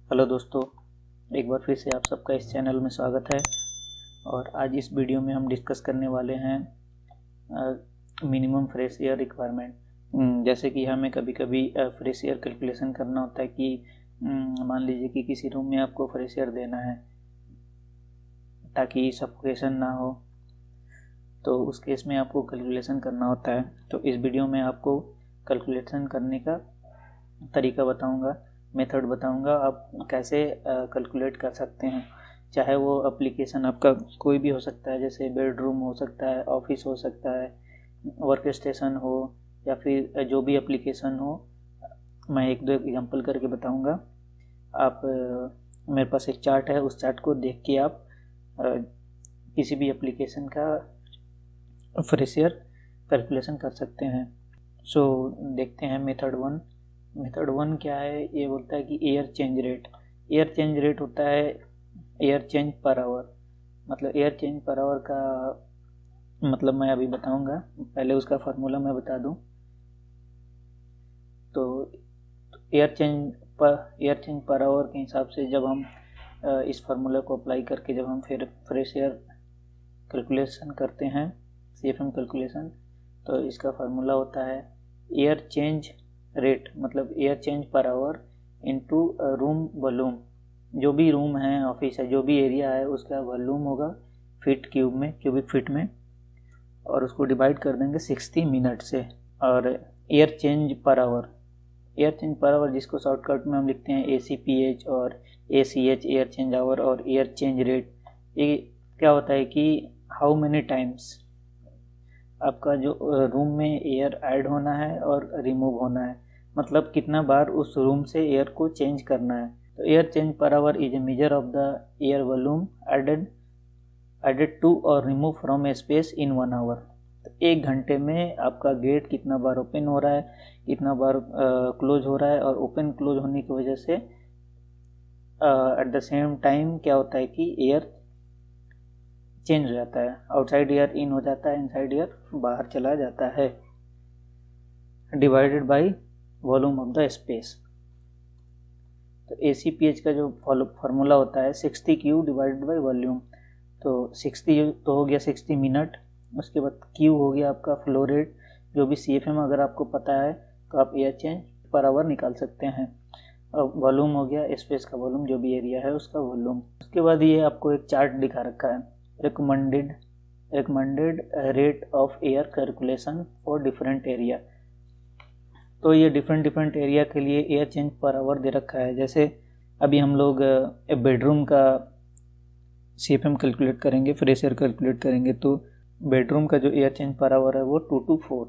Hello दोस्तों, एक बार फिर से आप सबका इस चैनल में स्वागत है। और आज इस वीडियो में हम डिस्कस करने वाले हैं मिनिमम फ्रेश एयर रिक्वायरमेंट। जैसे कि हमें कभी कभी फ्रेश एयर कैलकुलेशन करना होता है कि मान लीजिए कि किसी रूम में आपको फ्रेश एयर देना है ताकि सफोकेशन ना हो, तो उस केस में आपको कैलकुलेशन करना होता है। तो इस वीडियो में आपको कैलकुलेशन करने का तरीका बताऊंगा, मेथड बताऊंगा, आप कैसे कैलकुलेट कर सकते हैं। चाहे वो एप्लीकेशन आपका कोई भी हो सकता है, जैसे बेडरूम हो सकता है, ऑफिस हो सकता है, वर्क स्टेशन हो, या फिर जो भी एप्लीकेशन हो। मैं एक दो एग्जांपल करके बताऊंगा। आप मेरे पास एक चार्ट है, उस चार्ट को देख के आप किसी भी एप्लीकेशन का फ्रेश एयर कैलकुलेशन कर सकते हैं। सो देखते हैं मेथड वन क्या है। ये बोलता है कि air change rate. Air change rate होता है एयर चेंज पर आवर। मतलब एयर चेंज पर आवर का मतलब मैं अभी बताऊंगा, पहले उसका फार्मूला मैं बता दूं। तो एयर चेंज पर आवर के हिसाब से जब हम इस फार्मूला को अप्लाई करके जब हम फिर फ्रेश एयर कैलकुलेशन करते हैं, CFM कैलकुलेशन, तो इसका फार्मूला होता है एयर चेंज रेट, मतलब air change per our into room volume. जो भी रूम है, ऑफिस है, जो भी एरिया है, उसका वॉल्यूम होगा फीट क्यूब में, क्यूबिक फीट में, और उसको डिवाइड कर देंगे 60 मिनट से। और air change per our, air change per our जिसको शॉर्टकट में हम लिखते हैं ACPH और ACH, एयर चेंज आवर और एयर चेंज रेट। ये क्या होता है कि हाउ मेनी टाइम्स आपका जो रूम में एयर ऐड होना है और रिमूव होना है, मतलब कितना बार उस रूम से एयर को चेंज करना है। तो air change per hour is a measure of the air volume added to और remove from a space in 1 hour. तो 1 घंटे में आपका गेट कितना बार ओपन हो रहा है, कितना बार क्लोज हो रहा है, और ओपन क्लोज होने की वजह से एट द सेम टाइम क्या होता है कि एयर चेंज हो जाता है, आउटसाइड एयर इन हो जाता है, इनसाइड एयर बाहर चला जाता है, divided by volume of the space. तो ACPH का जो फार्मूला होता है 60Q डिवाइडेड बाय वॉल्यूम। तो 60 तो हो गया 60 मिनट, उसके बाद Q हो गया आपका फ्लो रेट। जो भी CFM अगर आपको पता है तो आप एयर चेंज पर आवर निकाल सकते हैं। अब वॉल्यूम हो गया स्पेस का वॉल्यूम, जो भी एरिया है उसका वॉल्यूम। उसके बाद ये आपको एक चार्ट दिखा रखा है, recommended rate of air calculation for different area. तो ये डिफरेंट एरिया के लिए एयर चेंज पर आवर दे रखा है। जैसे अभी हम लोग बेडरूम का CFM कैलकुलेट करेंगे, फ्रेश एयर कैलकुलेट करेंगे, तो बेडरूम का जो एयर चेंज पर आवर है वो 2 to 4,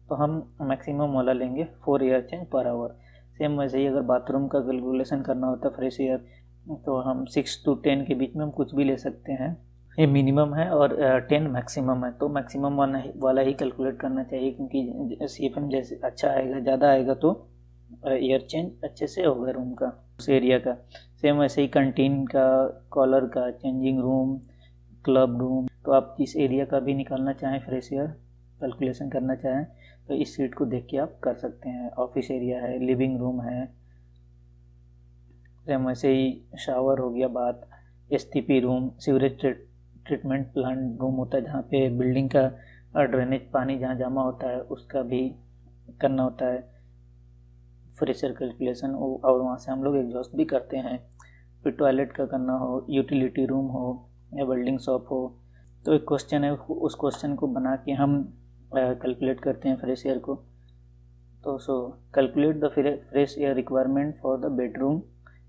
तो हम मैक्सिमम वाला लेंगे 4 air change per our. Same वैसे ही अगर बाथरूम का कैलकुलेशन करना होता है फ्रेश एयर, तो हम 6 to 10 के बीच में हम कुछ भी ले सकते हैं। ये मिनिमम है और 10 मैक्सिमम है, तो मैक्सिमम वाला ही कैलकुलेट करना चाहिए, क्योंकि CFM जैसे अच्छा आएगा, ज़्यादा आएगा, तो एयर चेंज अच्छे से होगा रूम का, उस एरिया का। सेम वैसे ही कंटीन का, कॉलर का, चेंजिंग रूम, क्लब रूम, तो आप जिस एरिया का भी निकालना चाहें फ्रेश एयर कैलकुलेशन करना चाहें तो इस सीट को देख के आप कर सकते हैं। ऑफिस एरिया है, लिविंग रूम है, सेम वैसे ही शावर हो गया, bath, STP room, sewerage treatment plant room होता है, जहाँ पे बिल्डिंग का ड्रेनेज पानी जहाँ जमा होता है उसका भी करना होता है फ्रेश एयर कैलकुलेशन, और वहाँ से हम लोग एग्जॉस्ट भी करते हैं। फिर टॉयलेट का करना हो, यूटिलिटी रूम हो या वेल्डिंग शॉप हो, तो एक क्वेश्चन है, उस क्वेश्चन को बना के हम कैलकुलेट करते हैं फ्रेश एयर को। तो calculate the fresh air requirement for the bedroom.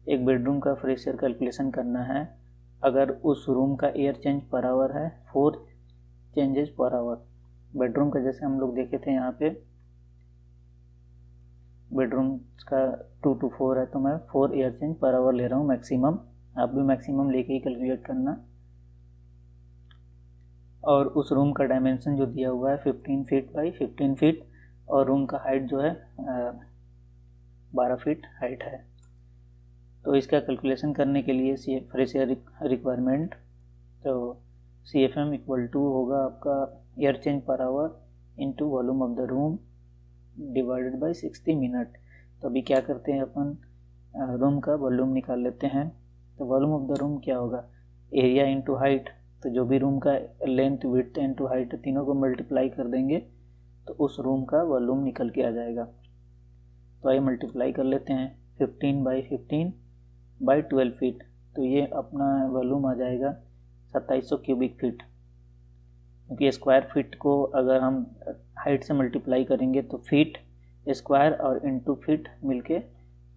एक बेडरूम का फ्रेश एयर कैलकुलेशन करना है अगर उस रूम का एयर चेंज पर आवर है 4 चेंजेस पर आवर। बेडरूम का जैसे हम लोग देखे थे, यहाँ पे बेडरूम का 2 to 4 है, तो मैं 4 एयर चेंज पर आवर ले रहा हूँ मैक्सिमम। आप भी मैक्सिमम लेके ही कैलकुलेट करना। और उस रूम का डायमेंशन जो दिया हुआ है 15 फीट बाई 15 फीट, और रूम का हाइट जो है 12 फीट हाइट है। तो इसका कैलकुलेशन करने के लिए फ्रेश एयर रिक्वायरमेंट, तो CFM इक्वल टू होगा आपका air change per our into volume of the room divided by 60 minute. तो अभी क्या करते हैं अपन, रूम का वॉल्यूम निकाल लेते हैं। तो वॉल्यूम ऑफ द रूम क्या होगा, एरिया इंटू हाइट। तो जो भी रूम का लेंथ विड्थ इंटू हाइट तीनों को मल्टीप्लाई कर देंगे तो उस रूम का वॉल्यूम निकल के आ जाएगा। तो आइए मल्टीप्लाई कर लेते हैं, 15/15/12 फीट। तो ये अपना वॉल्यूम आ जाएगा 2700 क्यूबिक फीट, क्योंकि स्क्वायर फीट को अगर हम हाइट से मल्टीप्लाई करेंगे तो फीट स्क्वायर और इंटू फीट मिलके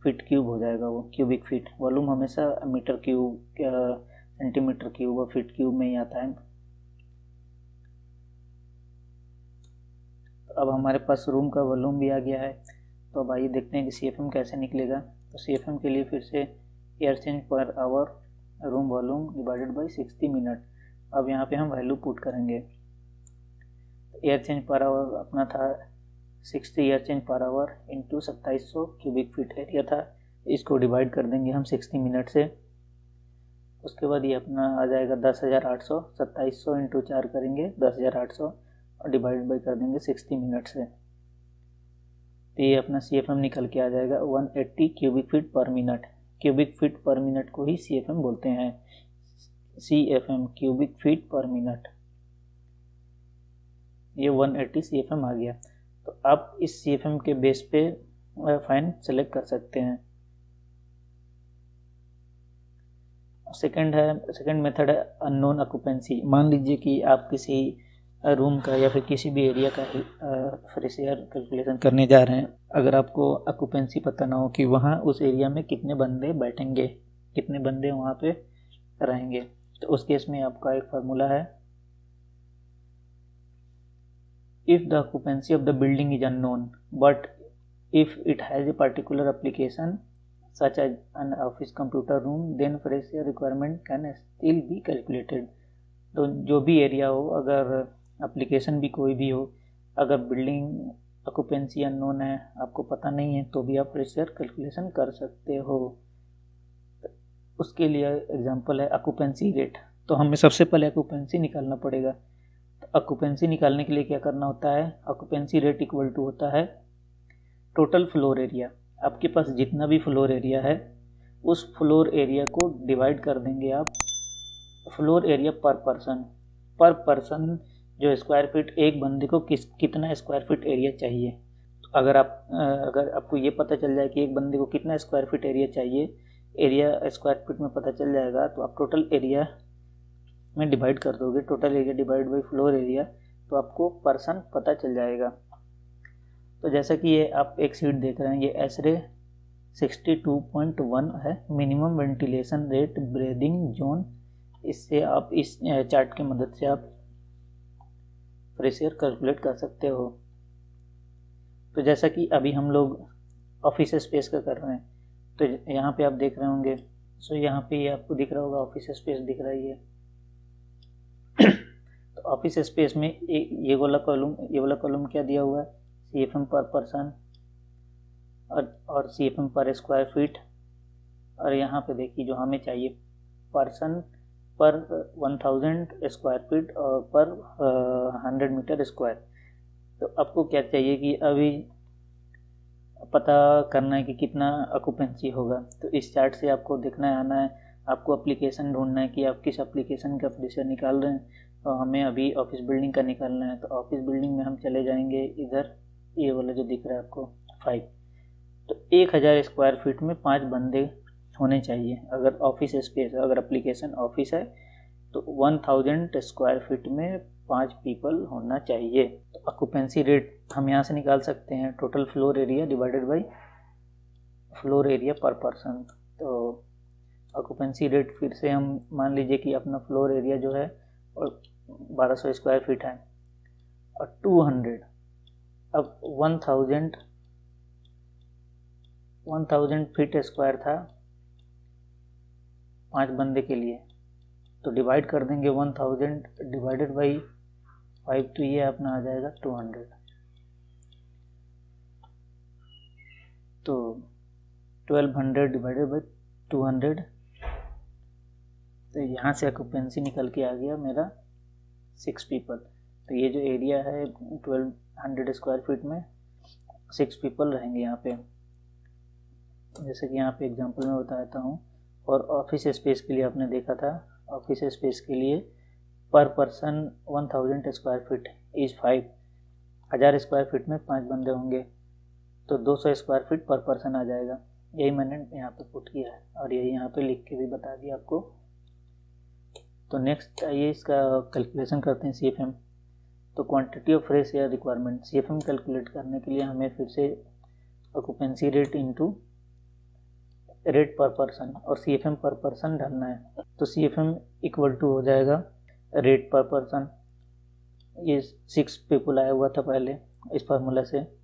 फीट क्यूब हो जाएगा, वो क्यूबिक फीट। वॉल्यूम हमेशा मीटर क्यूब, सेंटीमीटर क्यूब और फीट क्यूब में ही आता है। तो अब हमारे पास रूम का वॉल्यूम भी आ गया है। तो अब आइए देखते हैं कि CFM कैसे निकलेगा। तो CFM के लिए फिर से air change per our room volume divided by 60 minute. अब यहाँ पे हम वैल्यू पुट करेंगे। एयर चेंज पर आवर अपना था 60 air change per our into 2700 cubic feet area था। इसको डिवाइड कर देंगे हम 60 मिनट से। उसके बाद ये अपना आ जाएगा 10,800। 2700 इंटू 4 करेंगे 10,800 और डिवाइड बाई कर देंगे 60 मिनट से। तो ये अपना CFM निकल के आ जाएगा 180 क्यूबिक फीट पर मिनट। क्यूबिक फीट पर मिनट को ही CFM बोलते हैं, CFM क्यूबिक फीट पर मिनट। ये 180 CFM आ गया। तो आप इस CFM के बेस पे फाइन सेलेक्ट कर सकते हैं। सेकंड मेथड है अननोन ऑक्यूपेंसी। मान लीजिए कि आप किसी रूम का या फिर किसी भी एरिया का फ्रेश एयर कैलकुलेशन करने जा रहे हैं। अगर आपको ऑक्यूपेंसी पता ना हो कि वहाँ उस एरिया में कितने बंदे बैठेंगे, कितने बंदे वहाँ पे रहेंगे, तो उस केस में आपका एक फार्मूला है, if the occupancy of the building is unknown but if it has a particular application such as an office computer room then fresh air requirement can still be calculated। तो जो भी area हो, अगर application भी कोई भी हो, अगर बिल्डिंग ऑक्यूपेंसी अननोन है, आपको पता नहीं है, तो भी आप फ्रेश एयर कैलकुलेशन कर सकते हो। उसके लिए एग्जांपल है ऑक्यूपेंसी रेट। तो हमें सबसे पहले ऑक्यूपेंसी निकालना पड़ेगा। ऑक्यूपेंसी निकालने के लिए क्या करना होता है, ऑक्यूपेंसी रेट इक्वल टू होता है टोटल फ्लोर एरिया। आपके पास जितना भी फ्लोर एरिया है उस फ्लोर एरिया को डिवाइड कर देंगे आप फ्लोर एरिया पर पर्सन जो स्क्वायर फीट, एक बंदे को कितना स्क्वायर फीट एरिया चाहिए। तो अगर आपको ये पता चल जाए कि एक बंदे को कितना स्क्वायर फीट एरिया चाहिए, एरिया स्क्वायर फीट में पता चल जाएगा, तो आप टोटल एरिया में डिवाइड कर दोगे, total area divide by floor area, तो आपको पर्सन पता चल जाएगा। तो जैसा कि ये आप एक शीट देख रहे हैं, ये एसरे 62.1 है, minimum ventilation rate breathing zone. इससे आप इस चार्ट की मदद से आप फ्रेश एयर कैलकुलेट कर सकते हो। तो जैसा कि अभी हम लोग ऑफिस स्पेस का कर रहे हैं, तो यहाँ पे आप देख रहे होंगे, सो यहाँ पे आपको दिख रहा होगा ऑफिस स्पेस दिख रहा है। तो ऑफिस स्पेस में ये वाला कॉलम क्या दिया हुआ है, CFM पर पर्सन और CFM पर स्क्वायर फीट। और यहाँ पे देखिए जो हमें चाहिए पर्सन पर 1000 स्क्वायर फीट और पर 100 मीटर स्क्वायर। तो आपको क्या चाहिए कि अभी पता करना है कि कितना ऑक्यूपेंसी होगा। तो इस चार्ट से आपको देखना है, आना है, आपको एप्लीकेशन ढूंढना है कि आप किस एप्लीकेशन का फ्रेश एयर निकाल रहे हैं। तो हमें अभी ऑफिस बिल्डिंग का निकालना है। तो ऑफिस बिल्डिंग में हम चले जाएंगे इधर, ये वाला जो दिख रहा है आपको 5। तो 1000 स्क्वायर फीट में 5 बंदे होने चाहिए। अगर ऑफिस स्पेस, अगर एप्लीकेशन ऑफिस है तो 1000 स्क्वायर फीट में 5 पीपल होना चाहिए। तो ऑक्यूपेंसी रेट हम यहाँ से निकाल सकते हैं, total floor area divided by floor area पर पर्सन। तो ऑक्यूपेंसी रेट फिर से हम मान लीजिए कि अपना फ्लोर एरिया जो है और 1200 स्क्वायर फीट है और 200, अब 1000 फीट स्क्वायर था 5 बंदे के लिए। तो डिवाइड कर देंगे 1000 डिवाइडेड बाई 5, तो ये अपना आ जाएगा 200। तो 1200 डिवाइडेड बाई 200, तो यहाँ से ऑक्यूपेंसी निकल के आ गया मेरा 6 पीपल। तो ये जो एरिया है 1200 स्क्वायर फीट में 6 पीपल रहेंगे यहाँ पे। जैसे कि यहाँ पे एग्जांपल में बताता हूँ। और ऑफिस स्पेस के लिए आपने देखा था, ऑफिस स्पेस के लिए पर person 1000 square feet is 5, 1000 square feet में 5 बंदे होंगे तो 200 स्क्वायर फीट पर पर्सन आ जाएगा। यही मैंने यहाँ पे पुट किया है और यही यहाँ पे लिख के भी बता दिया आपको। तो नेक्स्ट आइए इसका कैलकुलेशन करते हैं CFM। तो quantity of fresh air requirement, CFM calculate करने के लिए हमें फिर से ऑक्यूपेंसी रेट इनटू रेट पर पर्सन और CFM पर पर्सन डालना है। तो CFM इक्वल टू हो जाएगा रेट पर पर्सन, ये 6 पीपल आया हुआ था पहले इस फार्मूला से,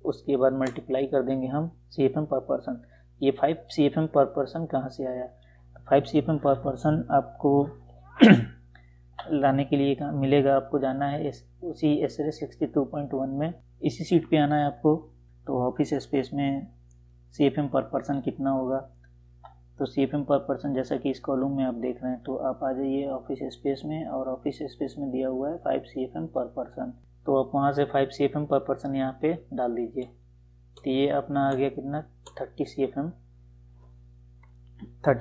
उसके बाद मल्टीप्लाई कर देंगे हम CFM पर पर्सन। ये 5 CFM पर पर्सन कहाँ से आया? 5 CFM पर पर्सन आपको लाने के लिए कहाँ मिलेगा? आपको जाना है उसी SRA 62.1 में, इसी सीट पे आना है आपको। तो ऑफिस स्पेस में CFM पर पर्सन कितना होगा? तो CFM पर पर्सन जैसा कि इस कॉलम में आप देख रहे हैं, तो आप आ जाइए ऑफिस स्पेस में और ऑफिस स्पेस में दिया हुआ है 5 CFM पर पर्सन। तो आप वहाँ से 5 CFM पर पर्सन यहाँ पे डाल दीजिए। तो ये अपना आ गया कितना? 30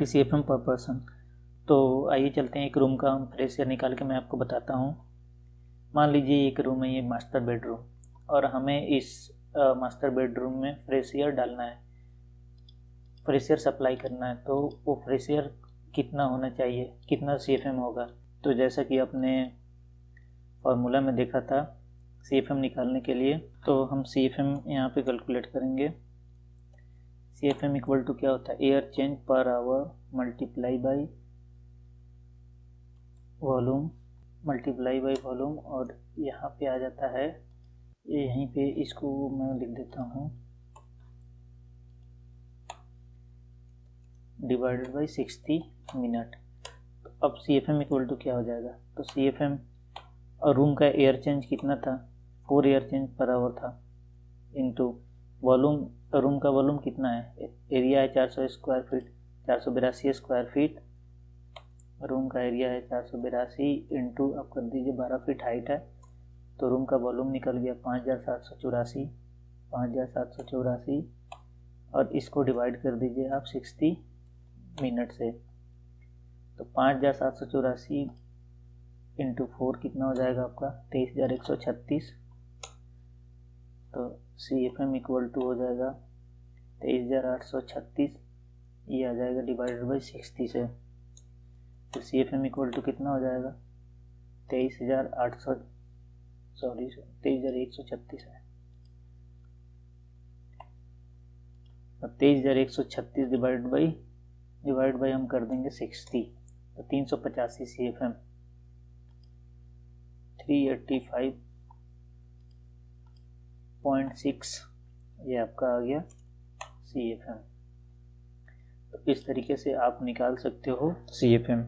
CFM पर पर्सन। तो आइए चलते हैं एक रूम का हम फ्रेश एयर निकाल के मैं आपको बताता हूँ। मान लीजिए एक रूम है, ये मास्टर बेडरूम, और हमें इस मास्टर बेडरूम में फ्रेश एयर डालना है, फ्रेश एयर सप्लाई करना है। तो वो फ्रेश एयर कितना होना चाहिए, कितना CFM होगा? तो जैसा कि आपने फार्मूला में देखा था CFM निकालने के लिए, तो हम CFM यहाँ पे कैलकुलेट करेंगे। CFM इक्वल टू क्या होता है? Air change per our multiply by volume, multiply by volume, और यहाँ पे आ जाता है ये, यहीं पे इसको मैं लिख देता हूँ डिवाइडेड बाई 60 मिनट। तो अब CFM इक्वल टू क्या हो जाएगा? तो CFM और रूम का एयर चेंज कितना था? 4 एयर चेंज पर आवर था, इनटू वॉल्यूम, रूम का वॉल्यूम कितना है? एरिया है 400 square feet, 482 square feet room का एरिया है 482, इंटू आप कर दीजिए 12 फीट हाइट है, तो रूम का वॉल्यूम निकल गया 5784, और इसको डिवाइड कर दीजिए आप 60 मिनट से। तो 5784 इंटू 4 कितना हो जाएगा आपका? 23,136। तो CFM इक्वल टू हो जाएगा 23,836, ये आ जाएगा डिवाइडेड बाई 60 से। फिर CFM इक्वल टू कितना हो जाएगा? 23,136 है। अब 23,136 डिवाइड बाई हम कर देंगे 60, तो 385 CFM, 385.6 ये आपका आ गया CFM। तो इस तरीके से आप निकाल सकते हो CFM।